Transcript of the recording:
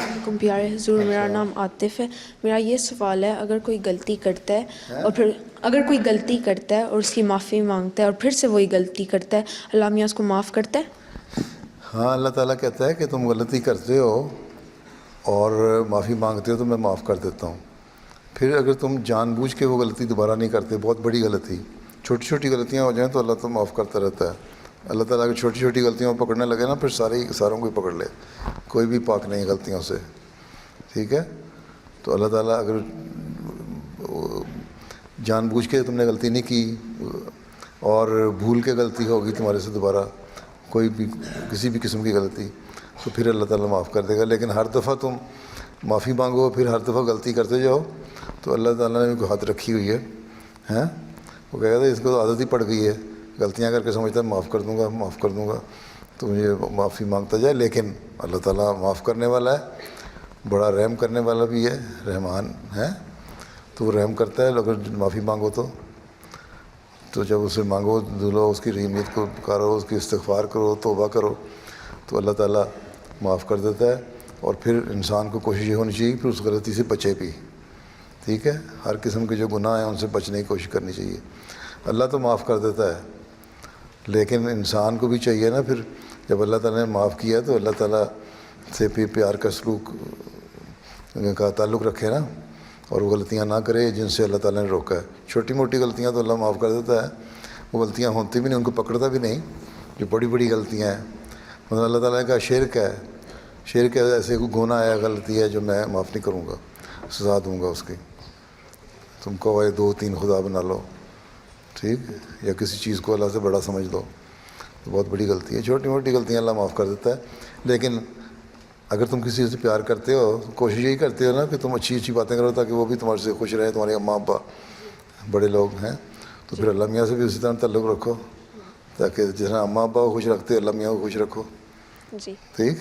علیکم پیارے حضور، میرا نام عاطف ہے۔ میرا یہ سوال ہے، اگر کوئی غلطی کرتا ہے اور پھر اگر کوئی غلطی کرتا ہے اور اس کی معافی مانگتا ہے اور پھر سے وہی غلطی کرتا ہے، اللہ میاں اس کو معاف کرتا ہے؟ ہاں، اللہ تعالیٰ کہتا ہے کہ تم غلطی کرتے ہو اور معافی مانگتے ہو تو میں معاف کر دیتا ہوں۔ پھر اگر تم جان بوجھ کے وہ غلطی دوبارہ نہیں کرتے، بہت بڑی غلطی، چھوٹی چھوٹی غلطیاں ہو جائیں تو اللہ تو معاف کرتا رہتا ہے۔ اللہ تعالیٰ اگر چھوٹی چھوٹی غلطیوں کو پکڑنے لگے نا، پھر ساروں کو ہی پکڑ لے، کوئی بھی پاک نہیں غلطیوں سے، ٹھیک ہے؟ تو اللہ تعالیٰ اگر جان بوجھ کے تم نے غلطی نہیں کی اور بھول کے غلطی ہوگی تمہارے سے دوبارہ، کوئی بھی کسی بھی قسم کی غلطی، تو پھر اللہ تعالیٰ معاف کر دے گا۔ لیکن ہر دفعہ تم معافی مانگو پھر ہر دفعہ غلطی کرتے جاؤ تو اللہ تعالیٰ نے کوئی حد رکھی ہوئی ہے، ہیں؟ وہ کہہ رہا ہے اس کو تو عادت ہی پڑ گئی ہے، غلطیاں کر کے سمجھتا ہے معاف کر دوں گا معاف کر دوں گا، تو مجھے معافی مانگتا جائے۔ لیکن اللہ تعالیٰ معاف کرنے والا ہے، بڑا رحم کرنے والا بھی ہے، رحمان ہے، تو وہ رحم کرتا ہے اگر معافی مانگو تو جب اسے مانگو دلو، اس کی رحیمیت کو پکارو، اس کی استغفار کرو، توبہ کرو، تو اللہ تعالیٰ معاف کر دیتا ہے۔ اور پھر انسان کو کوشش یہ ہونی چاہیے کہ اس غلطی سے بچے بھی، ٹھیک ہے؟ ہر قسم کے جو گناہ ہیں ان سے بچنے کی کوشش کرنی چاہیے۔ اللہ تو معاف کر دیتا ہے، لیکن انسان کو بھی چاہیے نا، پھر جب اللہ تعالیٰ نے معاف کیا تو اللہ تعالیٰ سے پھر پیار کا سلوک کا تعلق رکھے نا، اور وہ غلطیاں نہ کرے جن سے اللہ تعالیٰ نے روکا ہے۔ چھوٹی موٹی غلطیاں تو اللہ معاف کر دیتا ہے، وہ غلطیاں ہوتی بھی نہیں، ان کو پکڑتا بھی نہیں۔ جو بڑی بڑی غلطیاں ہیں، مطلب اللہ تعالیٰ کا شرک ہے ایسے کوئی گناہ ہے، غلطی ہے جو میں معاف نہیں کروں گا، سزا دوں گا اس کی۔ تم کو 2-3 خدا بنا لو، ٹھیک، یا کسی چیز کو اللہ سے بڑا سمجھ لو، تو بہت بڑی غلطی ہے۔ چھوٹی موٹی غلطیاں اللہ معاف کر دیتا ہے، لیکن اگر تم کسی سے پیار کرتے ہو تو کوشش یہی کرتے ہو نا کہ تم اچھی اچھی باتیں کرو تاکہ وہ بھی تمہارے سے خوش رہیں، تمہارے اماں ابا بڑے لوگ ہیں، تو پھر اللہ میاں سے بھی اسی طرح تعلق رکھو، تاکہ جس طرح اماں ابا کو خوش رکھتے ہو اللہ میاں کو خوش رکھو، جی ٹھیک۔